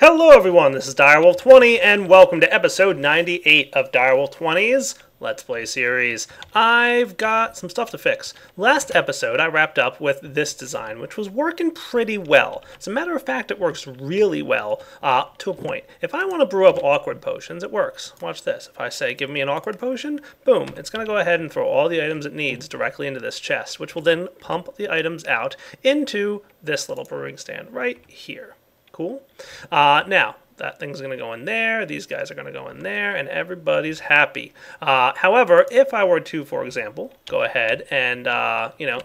Hello everyone, this is Direwolf20 and welcome to episode 98 of Direwolf20's Let's Play series. I've got some stuff to fix. Last episode I wrapped up with this design, which was working pretty well. As a matter of fact, it works really well to a point. If I want to brew up awkward potions, it works. Watch this. If I say give me an awkward potion, boom, it's going to go ahead and throw all the items it needs directly into this chest, which will then pump the items out into this little brewing stand right here. Cool. Now, that thing's going to go in there, these guys are going to go in there, and everybody's happy. However, if I were to, for example, go ahead and,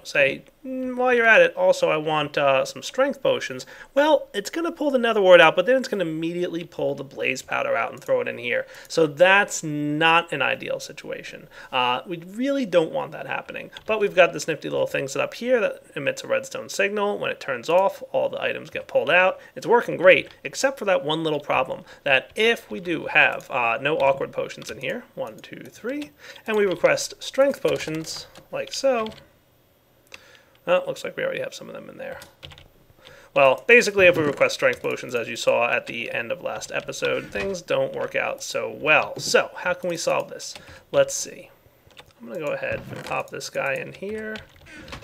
say, while you're at it, also I want some strength potions, well, it's going to pull the nether wart out, but then it's going to immediately pull the blaze powder out and throw it in here. So that's not an ideal situation. We really don't want that happening. But we've got this nifty little thing set up here that emits a redstone signal. When it turns off, all the items get pulled out. It's working great, except for that one little problem, that if we do have no awkward potions in here, 1, 2, 3, and we request strength potions, like so, well, looks like we already have some of them in there. Well, basically, if we request strength potions, as you saw at the end of last episode, things don't work out so well. So, how can we solve this? Let's see. I'm going to go ahead and pop this guy in here.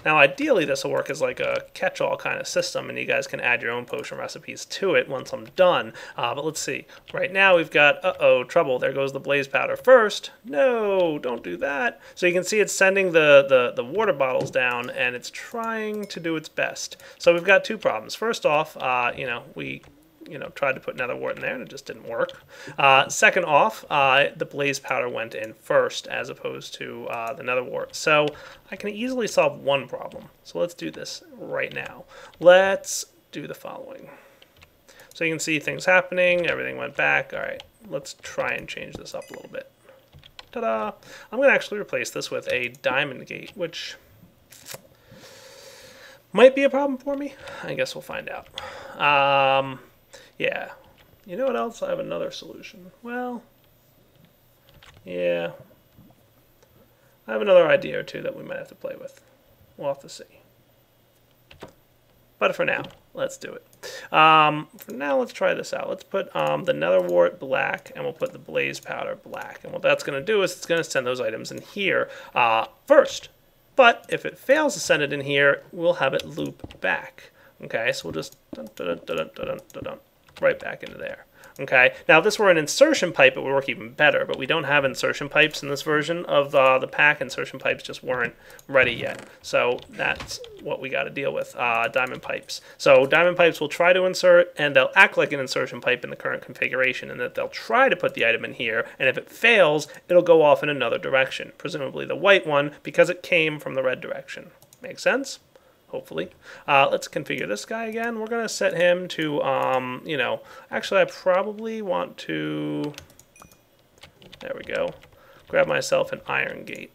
Now, ideally, this will work as like a catch-all kind of system, and you guys can add your own potion recipes to it once I'm done. But let's see. Right now, we've got, trouble. There goes the blaze powder first. No, don't do that. So you can see it's sending the water bottles down, and it's trying to do its best. So we've got two problems. First off, we tried to put nether wart in there and it just didn't work. Second off, the blaze powder went in first as opposed to the nether wart. So I can easily solve one problem. So let's do this right now. Let's do the following. So you can see things happening, everything went back. All right, let's try and change this up a little bit. Ta-da! I'm going to actually replace this with a diamond gate, which might be a problem for me. I guess we'll find out. Yeah. You know what else? I have another solution. Well, yeah. I have another idea or two that we might have to play with. We'll have to see. But for now, let's do it. For now, let's try this out. Let's put the nether wart black, and we'll put the blaze powder black. And what that's going to do is it's going to send those items in here first. But if it fails to send it in here, we'll have it loop back. Okay, so we'll just right back into there. Okay, now if this were an insertion pipe, it would work even better, but we don't have insertion pipes in this version of the pack. Insertion pipes just weren't ready yet. So that's what we got to deal with, diamond pipes. So diamond pipes will try to insert, and they'll act like an insertion pipe in the current configuration, and that they'll try to put the item in here, and if it fails, it'll go off in another direction, presumably the white one, because it came from the red direction. Make sense? Hopefully. Let's configure this guy again. We're going to set him to, actually I probably want to, there we go, grab myself an iron gate.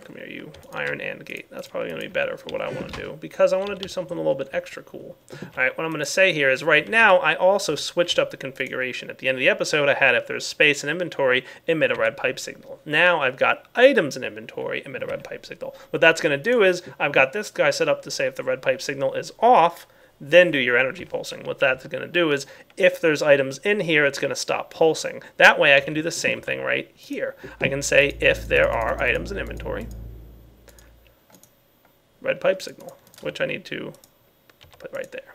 Come here, you. Iron and gate. That's probably going to be better for what I want to do, because I want to do something a little bit extra cool. Alright, what I'm going to say here is right now, I also switched up the configuration. At the end of the episode, I had if there's space in inventory, emit a red pipe signal. Now I've got items in inventory, emit a red pipe signal. What that's going to do is, I've got this guy set up to say if the red pipe signal is off, then do your energy pulsing. What that's going to do is, if there's items in here, it's going to stop pulsing. That way I can do the same thing right here. I can say if there are items in inventory, red pipe signal, which I need to put right there.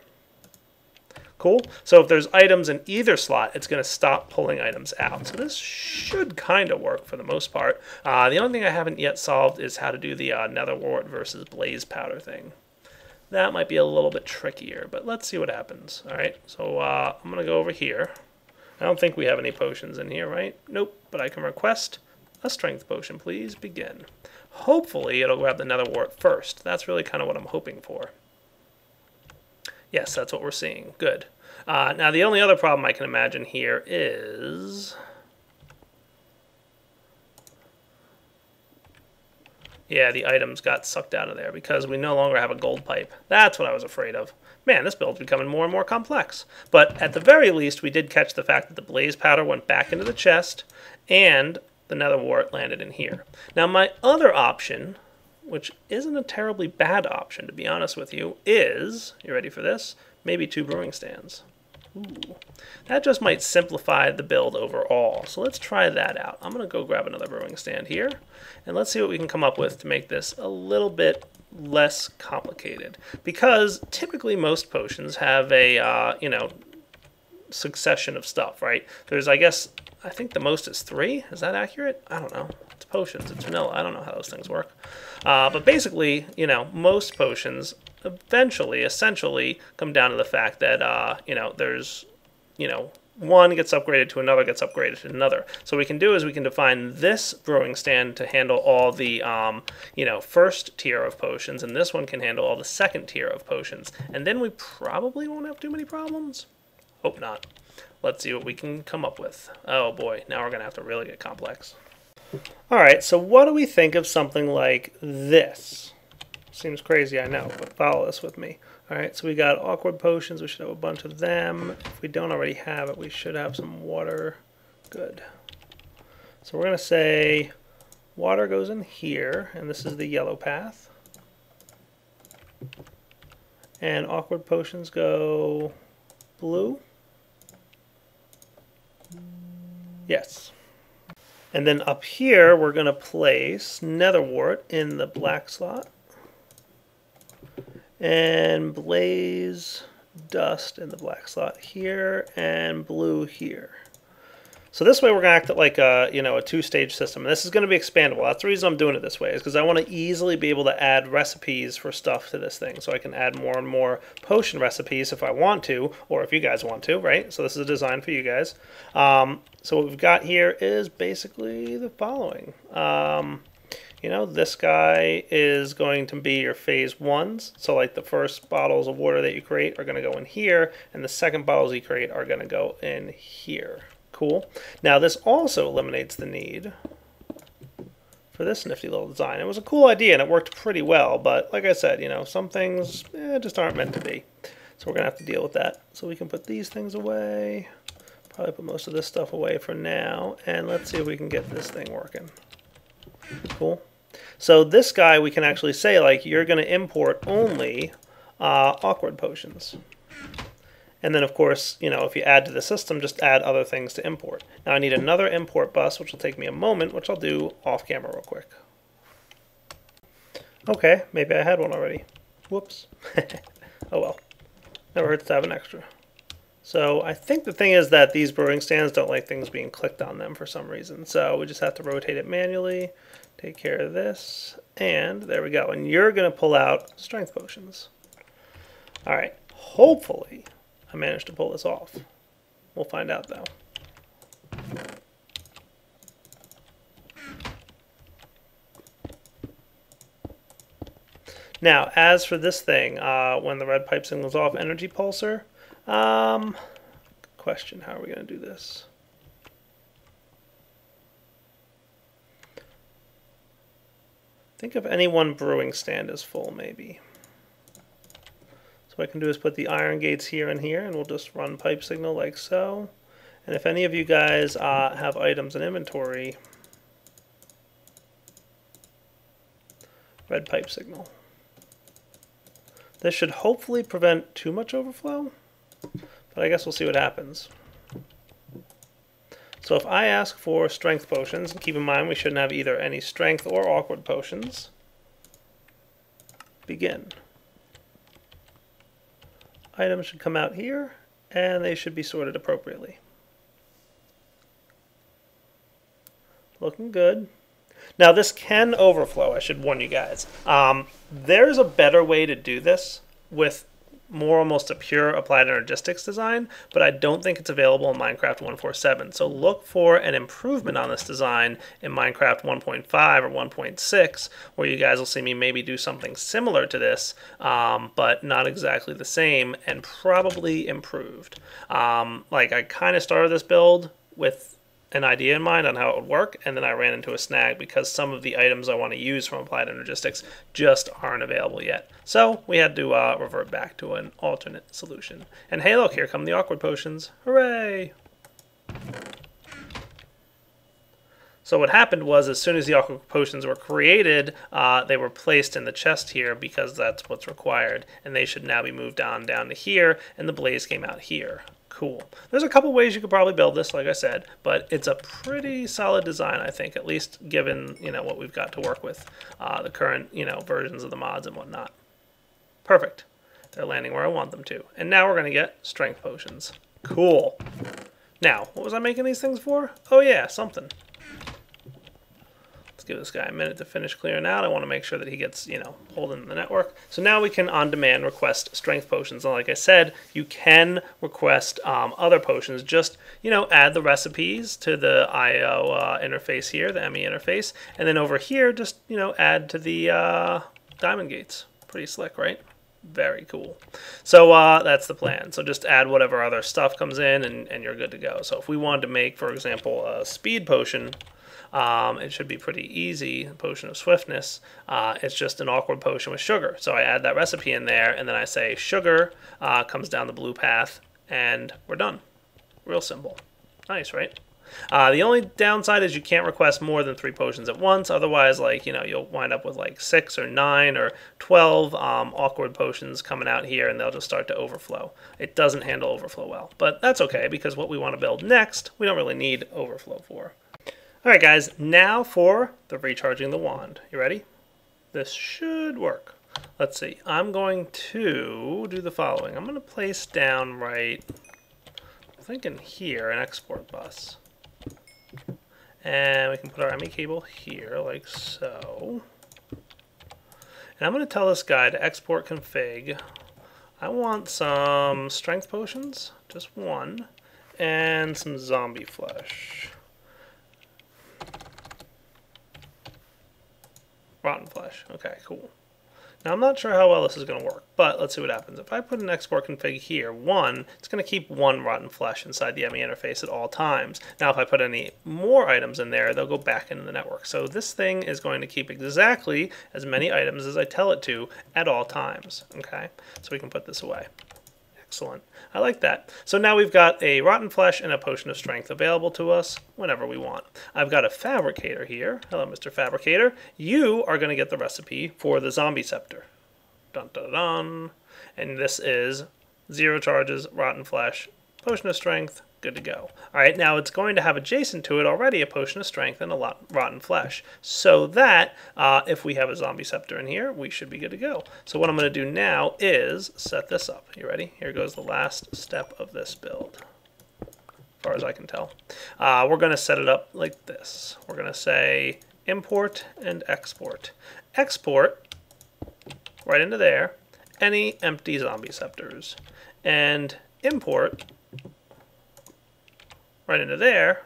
Cool. So if there's items in either slot, it's going to stop pulling items out. So this should kind of work for the most part. The only thing I haven't yet solved is how to do the nether wart versus blaze powder thing. That might be a little bit trickier, but let's see what happens. All right, so I'm going to go over here. I don't think we have any potions in here, right? Nope, but I can request a strength potion, please. Begin. Hopefully, it'll grab the nether wart first. That's really kind of what I'm hoping for. Yes, that's what we're seeing. Good. Now, the only other problem I can imagine here is, yeah, the items got sucked out of there because we no longer have a gold pipe. That's what I was afraid of. Man, this build's becoming more and more complex. But at the very least, we did catch the fact that the blaze powder went back into the chest, and the nether wart landed in here. Now, my other option, which isn't a terribly bad option, to be honest with you, is, you ready for this? Maybe 2 brewing stands. Ooh. That just might simplify the build overall. So let's try that out. I'm going to go grab another brewing stand here, and let's see what we can come up with to make this a little bit less complicated. Because typically most potions have a, succession of stuff, right? There's, I think the most is 3. Is that accurate? I don't know. It's potions. It's vanilla. I don't know how those things work. But basically, most potions essentially come down to the fact that, there's, one gets upgraded to another gets upgraded to another. So what we can do is we can define this brewing stand to handle all the, first tier of potions, and this one can handle all the second tier of potions. And then we probably won't have too many problems. Hope not. Let's see what we can come up with. Oh boy, now we're going to have to really get complex. Alright, so what do we think of something like this? Seems crazy, I know, but follow this with me. Alright, so we got awkward potions. We should have a bunch of them. If we don't already have it, we should have some water. Good. So we're going to say water goes in here, and this is the yellow path. And awkward potions go blue. Yes. And then up here, we're going to place netherwort in the black slot. And blaze dust in the black slot here, and blue here. So this way we're going to act like a, a two-stage system. And this is going to be expandable. That's the reason I'm doing it this way, is because I want to easily be able to add recipes for stuff to this thing. So I can add more and more potion recipes if I want to, or if you guys want to, right? So this is a design for you guys. So what we've got here is basically the following. This guy is going to be your phase 1s. So like the first bottles of water that you create are going to go in here, and the second bottles you create are going to go in here. Cool. Now this also eliminates the need for this nifty little design. It was a cool idea and it worked pretty well, but like I said, some things just aren't meant to be. So we're going to have to deal with that. So we can put these things away. Probably put most of this stuff away for now, and let's see if we can get this thing working. Cool. So this guy we can actually say, like, you're going to import only awkward potions. And then, of course, if you add to the system, just add other things to import. Now I need another import bus, which will take me a moment, which I'll do off camera real quick. Okay, maybe I had one already. Whoops. Oh well. Never hurts to have an extra. So I think the thing is that these brewing stands don't like things being clicked on them for some reason. So we just have to rotate it manually, take care of this, and there we go. And you're going to pull out strength potions. All right, hopefully I managed to pull this off. We'll find out though. Now, as for this thing, when the red pipe signals off, energy pulsar. Question, how are we going to do this? Think of any one brewing stand as full, maybe. So what I can do is put the iron gates here and here, and we'll just run pipe signal like so. And if any of you guys have items in inventory, red pipe signal. This should hopefully prevent too much overflow, but I guess we'll see what happens. So if I ask for strength potions, and keep in mind we shouldn't have either any strength or awkward potions, begin. Items should come out here, and they should be sorted appropriately. Looking good. Now this can overflow, I should warn you guys. There's a better way to do this with more almost a pure applied energistics design, but I don't think it's available in Minecraft 1.4.7. So look for an improvement on this design in Minecraft 1.5 or 1.6, where you guys will see me maybe do something similar to this, but not exactly the same, and probably improved. Like I kind of started this build with an idea in mind on how it would work, and then I ran into a snag because some of the items I want to use from Applied Energistics just aren't available yet. So we had to revert back to an alternate solution. And hey look, here come the awkward potions. Hooray! So what happened was, as soon as the awkward potions were created, they were placed in the chest here because that's what's required, and they should now be moved on down to here, and the blaze came out here. Cool. There's a couple ways you could probably build this, like I said, but it's a pretty solid design, I think, at least given, what we've got to work with, the current, versions of the mods and whatnot. Perfect. They're landing where I want them to. And now we're going to get strength potions. Cool. Now, what was I making these things for? Oh yeah, something. Let's give this guy a minute to finish clearing out. I want to make sure that he gets, holding the network. So now we can on demand request strength potions. And like I said, you can request other potions. Just, add the recipes to the IO interface here, the ME interface. And then over here, just, add to the diamond gates. Pretty slick, right? Very cool. So that's the plan. So just add whatever other stuff comes in and you're good to go. So if we wanted to make, for example, a speed potion, it should be pretty easy. Potion of swiftness. It's just an awkward potion with sugar. So I add that recipe in there, and then I say sugar comes down the blue path, and we're done. Real simple. Nice, right? The only downside is you can't request more than 3 potions at once. Otherwise, you'll wind up with 6 or 9 or 12 awkward potions coming out here, and they'll just start to overflow. It doesn't handle overflow well, but that's okay because what we want to build next, we don't really need overflow for. Alright guys, now for the recharging the wand. You ready? This should work. Let's see. I'm going to do the following. I'm going to place down right, I'm thinking here, an export bus. And we can put our ME cable here, like so. And I'm going to tell this guy to export config. I want some strength potions, just 1, and some zombie flesh. Rotten flesh. Okay, cool. Now I'm not sure how well this is going to work, but let's see what happens. If I put an export config here, 1, it's going to keep 1 rotten flesh inside the ME interface at all times. Now if I put any more items in there, they'll go back into the network. So this thing is going to keep exactly as many items as I tell it to at all times. Okay, so we can put this away. Excellent. I like that. So now we've got a rotten flesh and a potion of strength available to us whenever we want. I've got a fabricator here. Hello, Mr. Fabricator. You are going to get the recipe for the zombie scepter. Dun dun dun. And this is 0 charges, rotten flesh, potion of strength, good to go. Alright, now it's going to have adjacent to it already a potion of strength and a rotten flesh. So that, if we have a zombie scepter in here, we should be good to go. So what I'm going to do now is set this up. You ready? Here goes the last step of this build, as far as I can tell. We're going to set it up like this. We're going to say import and export. Export, right into there, any empty zombie scepters. And import right into there,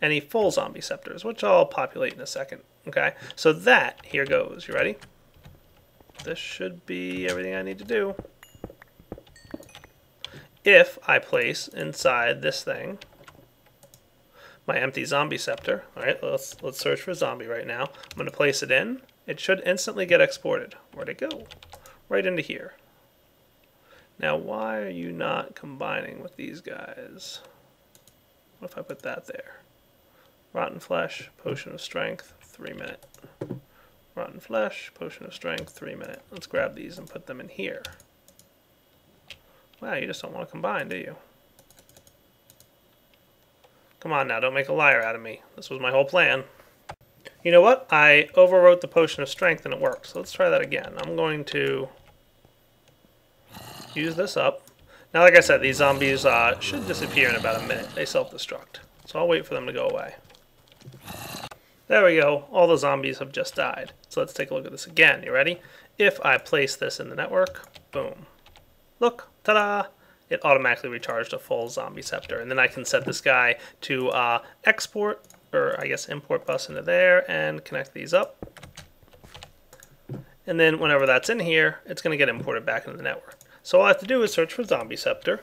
any full zombie scepters, which I'll populate in a second. Okay, so that, here goes. You ready? This should be everything I need to do. If I place inside this thing my empty zombie scepter, all right, let's search for zombie right now. I'm going to place it in. It should instantly get exported. Where'd it go? Right into here. Now, why are you not combining with these guys? What if I put that there? Rotten flesh, potion of strength, 3 minute. Rotten flesh, potion of strength, 3 minute. Let's grab these and put them in here. Wow, you just don't want to combine, do you? Come on now, don't make a liar out of me. This was my whole plan. You know what? I overwrote the potion of strength and it worked. So let's try that again. I'm going to use this up. Now, like I said, these zombies should disappear in about a minute. They self-destruct. So I'll wait for them to go away. There we go. All the zombies have just died. So let's take a look at this again. You ready? If I place this in the network, boom. Look, ta-da! It automatically recharged a full zombie scepter. And then I can set this guy to export, or I guess import bus into there, and connect these up. And then whenever that's in here, it's going to get imported back into the network. So all I have to do is search for zombie scepter,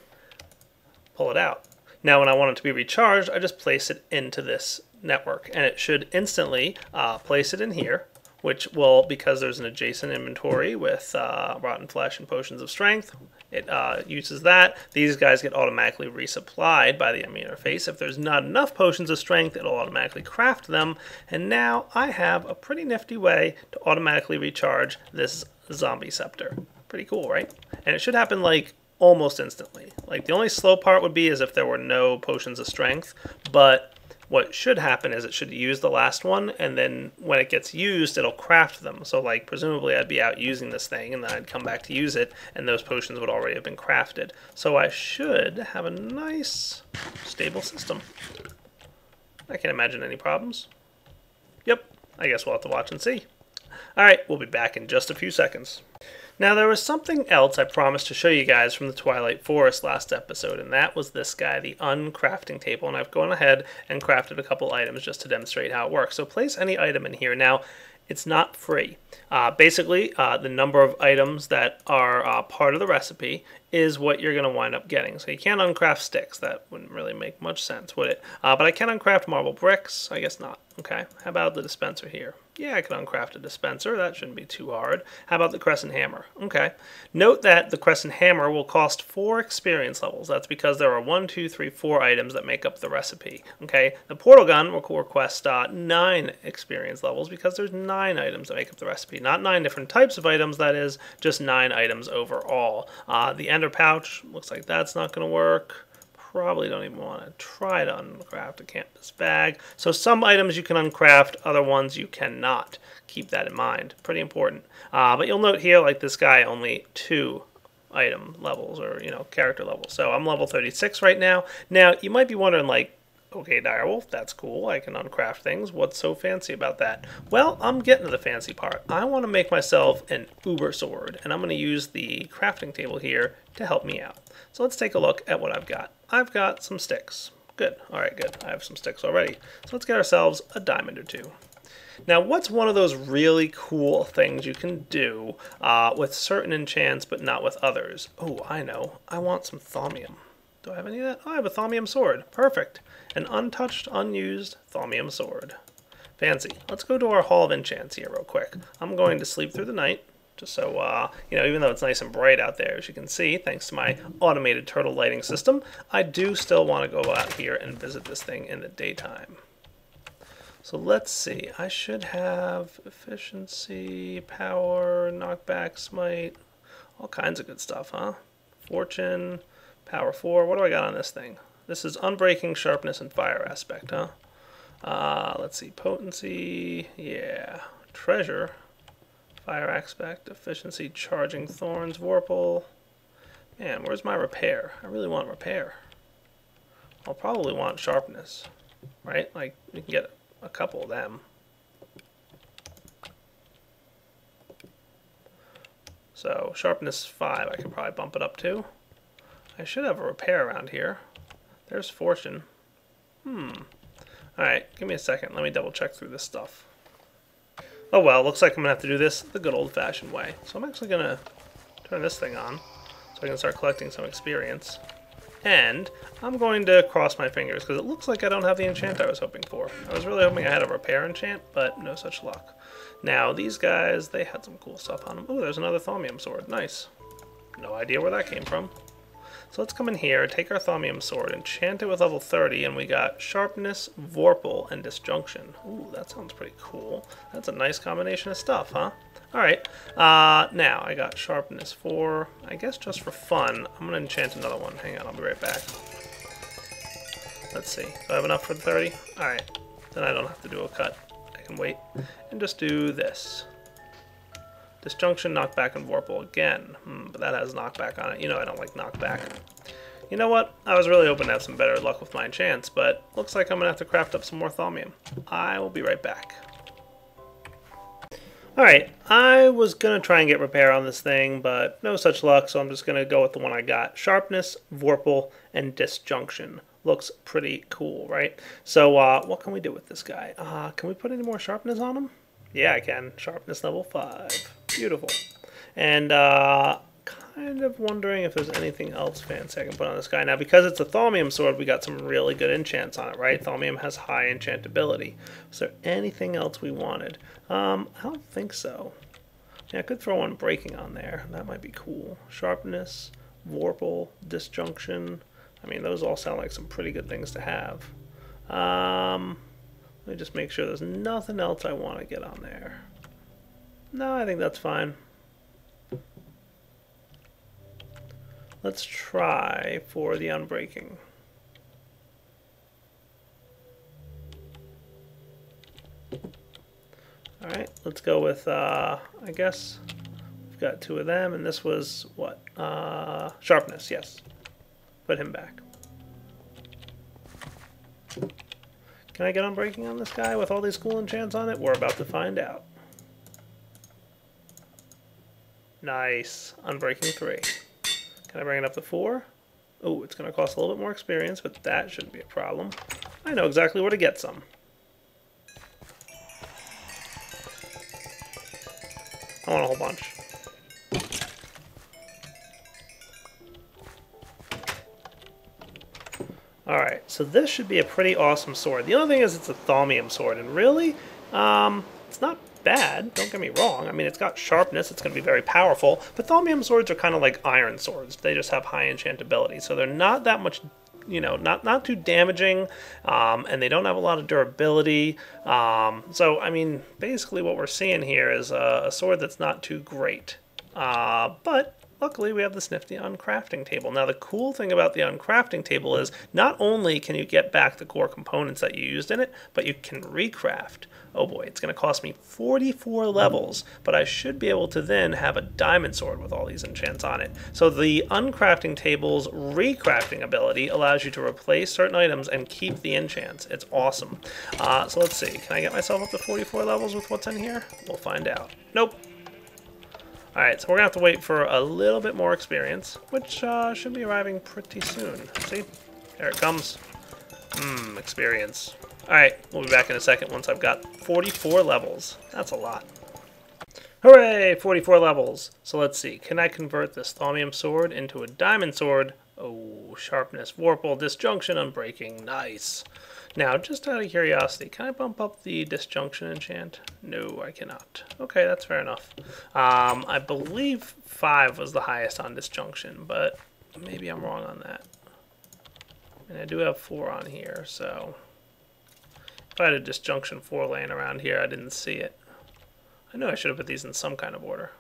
pull it out. Now when I want it to be recharged, I just place it into this network, and it should instantly place it in here, which will, because there's an adjacent inventory with rotten flesh and potions of strength, it uses that. These guys get automatically resupplied by the ME interface. If there's not enough potions of strength, it'll automatically craft them, and now I have a pretty nifty way to automatically recharge this zombie scepter. Pretty cool, right? And it should happen like almost instantly. Like, the only slow part would be is if there were no potions of strength, but what should happen is it should use the last one, and then when it gets used, it'll craft them. So, like, presumably I'd be out using this thing, and then I'd come back to use it, and those potions would already have been crafted. So I should have a nice, stable system. I can't imagine any problems. Yep, I guess we'll have to watch and see. Alright, we'll be back in just a few seconds. Now, there was something else I promised to show you guys from the Twilight Forest last episode, and that was this guy, the Uncrafting table, and I've gone ahead and crafted a couple items just to demonstrate how it works. So place any item in here. Now, it's not free. Basically, the number of items that are part of the recipe is what you're going to wind up getting. So you can't uncraft sticks. That wouldn't really make much sense, would it? But I can uncraft marble bricks. I guess not. Okay, how about the dispenser here? Yeah, I can uncraft a dispenser. That shouldn't be too hard. How about the crescent hammer? Okay. Note that the crescent hammer will cost 4 experience levels. That's because there are 1, 2, 3, 4 items that make up the recipe. Okay. The portal gun will request 9 experience levels because there's 9 items that make up the recipe. Not 9 different types of items, that is, just 9 items overall. The ender pouch, looks like that's not going to work. Probably don't even want to try to uncraft a canvas bag. So some items you can uncraft, other ones you cannot. Keep that in mind. Pretty important. But you'll note here, like this guy, only 2 item levels, or, character levels. So I'm level 36 right now. Now, you might be wondering, like, okay, Direwolf, that's cool. I can uncraft things. What's so fancy about that? Well, I'm getting to the fancy part. I want to make myself an uber sword, and I'm going to use the crafting table here to help me out. So let's take a look at what I've got. I've got some sticks. Good. All right, good. I have some sticks already. So let's get ourselves a diamond or 2. Now, what's one of those really cool things you can do with certain enchants but not with others? Oh, I know. I want some thaumium. Do I have any of that? Oh, I have a thaumium sword. Perfect. An untouched, unused thaumium sword. Fancy. Let's go to our Hall of Enchants here real quick. I'm going to sleep through the night, just so, even though it's nice and bright out there, as you can see, thanks to my automated turtle lighting system, I do still want to go out here and visit this thing in the daytime. So let's see. I should have efficiency, power, knockback, smite, all kinds of good stuff, huh? Fortune, power 4. What do I got on this thing? This is unbreaking, sharpness, and fire aspect, huh? Let's see. Potency, yeah. Treasure, fire aspect, efficiency, charging thorns, vorpal. Man, where's my repair? I really want repair. I'll probably want sharpness, right? Like, you can get a couple of them. So, sharpness 5, I can probably bump it up to. I should have a repair around here. There's fortune. Alright, give me a second. Let me double check through this stuff. Oh well, looks like I'm going to have to do this the good old-fashioned way. So I'm actually going to turn this thing on so I can start collecting some experience. And I'm going to cross my fingers because it looks like I don't have the enchant I was hoping for. I was really hoping I had a repair enchant, but no such luck. Now, these guys, they had some cool stuff on them. Oh, there's another thaumium sword. Nice. No idea where that came from. So let's come in here, take our thaumium sword, enchant it with level 30, and we got sharpness, vorpal, and disjunction. Ooh, that sounds pretty cool. That's a nice combination of stuff, huh? Alright, now I got sharpness 4. I guess just for fun, I'm going to enchant another one. Hang on, I'll be right back. Let's see. Do I have enough for the 30? Alright, then I don't have to do a cut. I can wait and just do this. Disjunction, knockback, and vorpal again. But that has knockback on it. You know I don't like knockback. You know what? I was really hoping to have some better luck with my enchants, but looks like I'm going to have to craft up some more thaumium. I will be right back. Alright, I was going to try and get repair on this thing, but no such luck, so I'm just going to go with the one I got. Sharpness, vorpal, and disjunction. Looks pretty cool, right? So what can we do with this guy? Can we put any more sharpness on him? Yeah, I can. Sharpness level 5. Beautiful. And kind of wondering if there's anything else fancy I can put on this guy. Now, because it's a thaumium sword, we got some really good enchants on it, right? Thaumium has high enchantability. Is there anything else we wanted? I don't think so. Yeah, I could throw one breaking on there. That might be cool. Sharpness, vorpal, disjunction. I mean, those all sound like some pretty good things to have. Let me just make sure there's nothing else I want to get on there. No, I think that's fine. Let's try for the unbreaking. Alright, let's go with, I guess, we've got 2 of them, and this was, what, sharpness, yes. Put him back. Can I get unbreaking on this guy with all these cool enchants on it? We're about to find out. Nice. Unbreaking 3. Can I bring it up to 4? Oh, it's going to cost a little bit more experience, but that shouldn't be a problem. I know exactly where to get some. I want a whole bunch. Alright, so this should be a pretty awesome sword. The only thing is it's a thaumium sword, and really, it's not bad, don't get me wrong. I mean, it's got sharpness, it's going to be very powerful, but thaumium swords are kind of like iron swords. They just have high enchantability, so they're not that much, you know, not too damaging, and they don't have a lot of durability. So, I mean, basically what we're seeing here is a sword that's not too great. But luckily, we have this nifty uncrafting table. Now, the cool thing about the uncrafting table is not only can you get back the core components that you used in it, but you can recraft. Oh boy, it's going to cost me 44 levels, but I should be able to then have a diamond sword with all these enchants on it. So the uncrafting table's recrafting ability allows you to replace certain items and keep the enchants. It's awesome. So let's see. Can I get myself up to 44 levels with what's in here? We'll find out. Nope. Alright, so we're going to have to wait for a little bit more experience, which should be arriving pretty soon. See? There it comes. Experience. Alright, we'll be back in a second once I've got 44 levels. That's a lot. Hooray! 44 levels. So let's see. Can I convert this thaumium sword into a diamond sword? Oh, sharpness, vorpal, disjunction, unbreaking. Nice. Now, just out of curiosity, can I bump up the disjunction enchant? No, I cannot. Okay, that's fair enough. I believe 5 was the highest on disjunction, but maybe I'm wrong on that. And I do have 4 on here, so if I had a disjunction 4 laying around here, I didn't see it. I know I should have put these in some kind of order.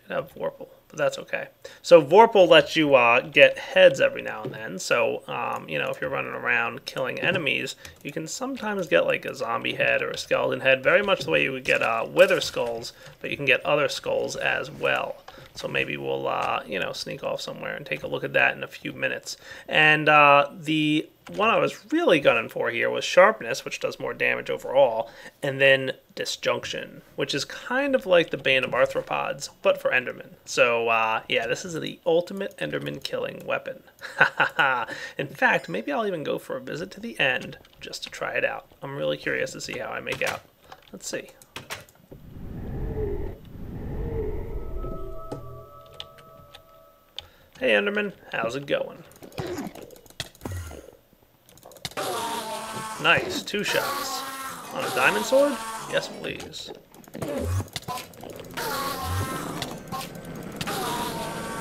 I'd have vorpal, but that's okay. So vorpal lets you get heads every now and then. So, you know, if you're running around killing enemies, you can sometimes get like a zombie head or a skeleton head, very much the way you would get wither skulls, but you can get other skulls as well. So maybe we'll, you know, sneak off somewhere and take a look at that in a few minutes. And the one I was really gunning for here was sharpness, which does more damage overall, and then disjunction, which is kind of like the Bane of Arthropods, but for Endermen. So, yeah, this is the ultimate Enderman killing weapon. In fact, maybe I'll even go for a visit to the end just to try it out. I'm really curious to see how I make out. Let's see. Hey Enderman, how's it going? Nice, 2 shots. On a diamond sword? Yes, please.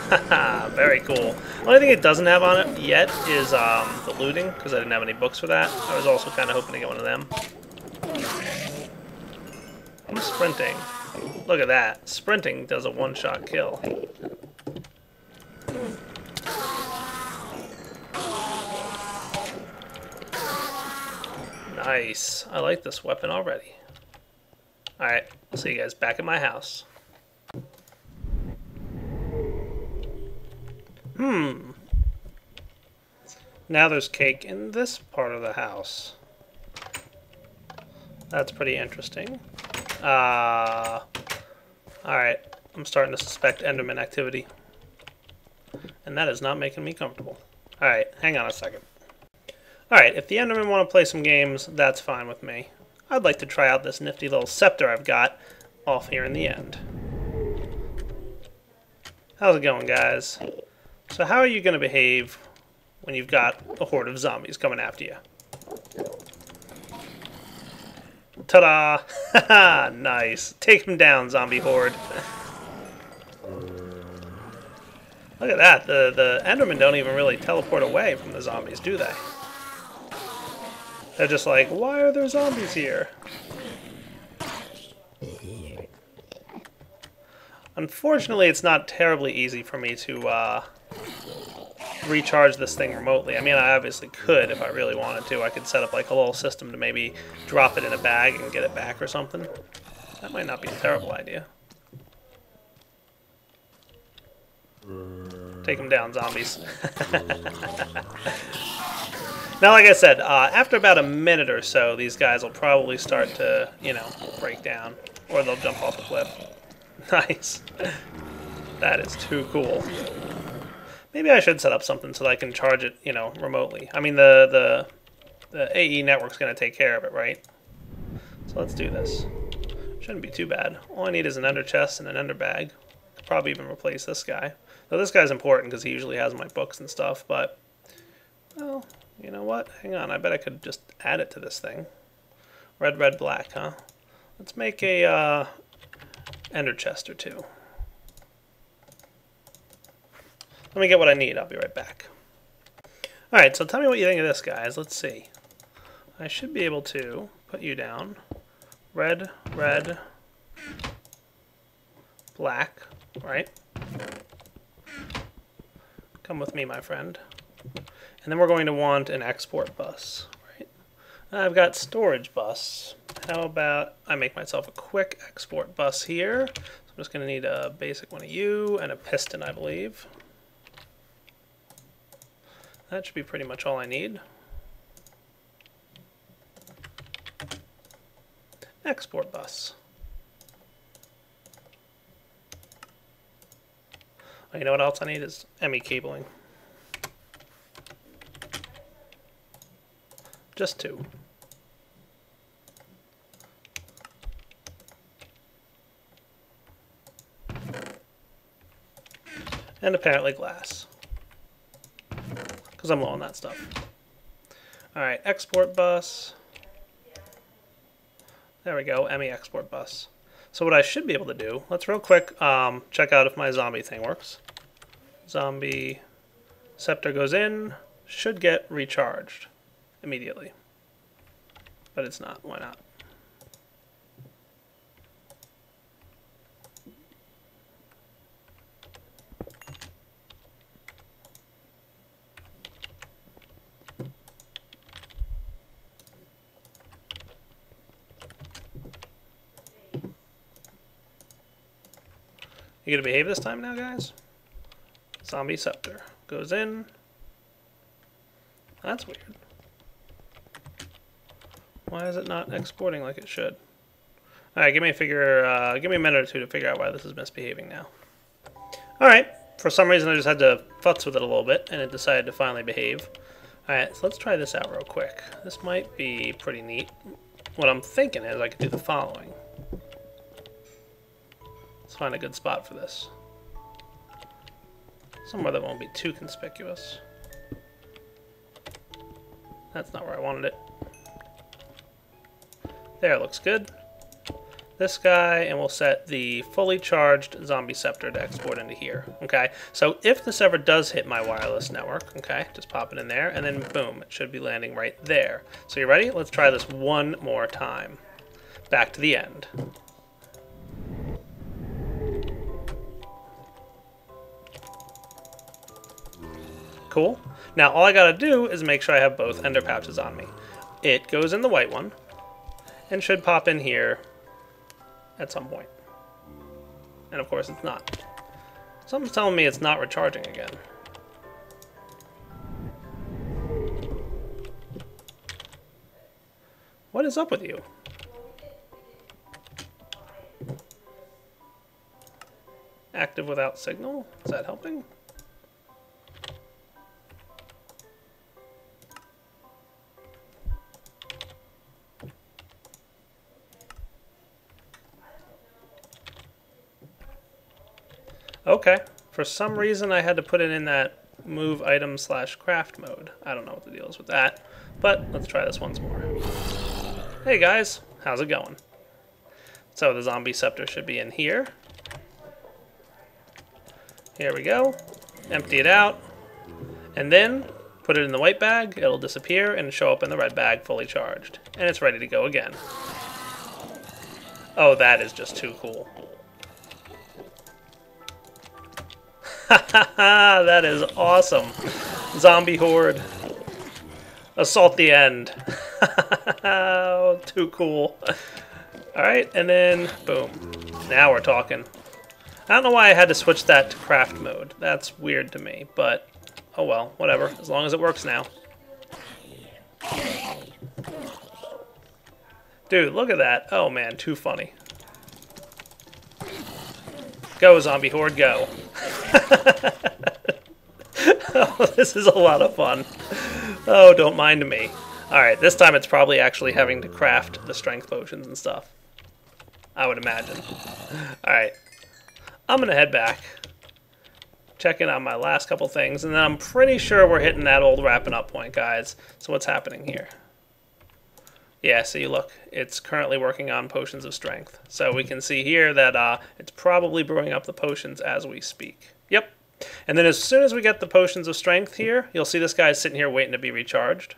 Haha, very cool. Only thing it doesn't have on it yet is the looting, because I didn't have any books for that. I was also kind of hoping to get one of them. I'm sprinting. Look at that. Sprinting does a one-shot kill. Nice. I like this weapon already. Alright, I'll see you guys back at my house. Now there's cake in this part of the house. That's pretty interesting. Alright, I'm starting to suspect Enderman activity. And that is not making me comfortable. Alright, hang on a second. Alright, if the Endermen want to play some games, that's fine with me. I'd like to try out this nifty little scepter I've got off here in the end. How's it going, guys? So how are you going to behave when you've got a horde of zombies coming after you? Ta-da! Nice. Take him down, zombie horde. Look at that. The Endermen don't even really teleport away from the zombies, do they? They're just like, why are there zombies here? Unfortunately, it's not terribly easy for me to recharge this thing remotely. I mean, I obviously could if I really wanted to. I could set up like a little system to maybe drop it in a bag and get it back or something. That might not be a terrible idea. Take them down, zombies. Now, like I said, after about a minute or so, these guys will probably start to, you know, break down. Or they'll jump off the cliff. Nice. That is too cool. Maybe I should set up something so that I can charge it, you know, remotely. I mean, the AE network's going to take care of it, right? So let's do this. Shouldn't be too bad. All I need is an ender chest and an ender bag. Could probably even replace this guy. Though this guy's important because he usually has my books and stuff, but... well, you know what? Hang on, I bet I could just add it to this thing. Red, red, black, huh? Let's make a ender chest or two. Let me get what I need. I'll be right back. Alright, so tell me what you think of this, guys. Let's see. I should be able to put you down. Red, red, black, right? Come with me, my friend. And then we're going to want an export bus, right? I've got storage bus. How about I make myself a quick export bus here. So I'm just going to need a basic one of you and a piston, I believe. That should be pretty much all I need. Export bus. Oh, you know what else I need is ME cabling. Just two. And apparently glass. Because I'm low on that stuff. Alright, export bus. There we go, ME export bus. So what I should be able to do, let's real quick check out if my zombie thing works. Zombie scepter goes in, should get recharged immediately. But it's not, why not? You gonna behave this time now, guys? Zombie scepter goes in. That's weird. Why is it not exporting like it should? Alright, give me a minute or two to figure out why this is misbehaving now. Alright, for some reason I just had to futz with it a little bit and it decided to finally behave. Alright, so let's try this out real quick. This might be pretty neat. What I'm thinking is I could do the following. Let's find a good spot for this. Somewhere that won't be too conspicuous. That's not where I wanted it. There, looks good. This guy, and we'll set the fully charged zombie scepter to export into here. Okay, so if this ever does hit my wireless network, okay, just pop it in there, and then boom, it should be landing right there. So you ready? Let's try this one more time. Back to the end. Cool. Now all I gotta do is make sure I have both ender pouches on me. It goes in the white one, and should pop in here at some point. And of course it's not. Something's telling me it's not recharging again. What is up with you? Active without signal? Is that helping? Okay, for some reason I had to put it in that move item / craft mode. I don't know what the deal is with that, but let's try this once more. Hey guys, how's it going? So the zombie scepter should be in here. Here we go. Empty it out, and then put it in the white bag. It'll disappear and show up in the red bag fully charged, and it's ready to go again. Oh, that is just too cool. That is awesome. Zombie horde. Assault the end. Oh, too cool. Alright, and then, boom. Now we're talking. I don't know why I had to switch that to craft mode. That's weird to me, but oh well, whatever. As long as it works now. Dude, look at that. Oh man, too funny. Go, zombie horde, go. Oh, this is a lot of fun. Oh, don't mind me. Alright, this time it's probably actually having to craft the strength potions and stuff. I would imagine. Alright. I'm going to head back. Check in on my last couple things, and then I'm pretty sure we're hitting that old wrapping up point, guys. So what's happening here? Yeah, see, look. It's currently working on potions of strength. So we can see here that it's probably brewing up the potions as we speak. Yep. And then as soon as we get the potions of strength here, you'll see this guy's sitting here waiting to be recharged.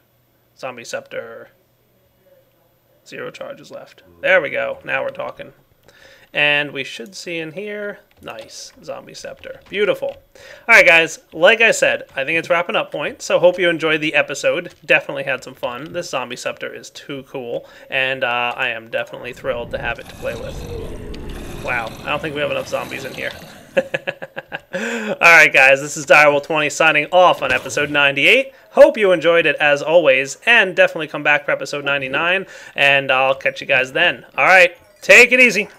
Zombie scepter. 0 charges left. There we go. Now we're talking. And we should see in here, nice, zombie scepter. Beautiful. Alright guys, like I said, I think it's wrapping up point, so hope you enjoyed the episode. Definitely had some fun. This zombie scepter is too cool, and I am definitely thrilled to have it to play with. Wow, I don't think we have enough zombies in here. Alright guys, this is Direwolf20 signing off on episode 98. Hope you enjoyed it as always, and definitely come back for episode 99, and I'll catch you guys then. Alright, take it easy.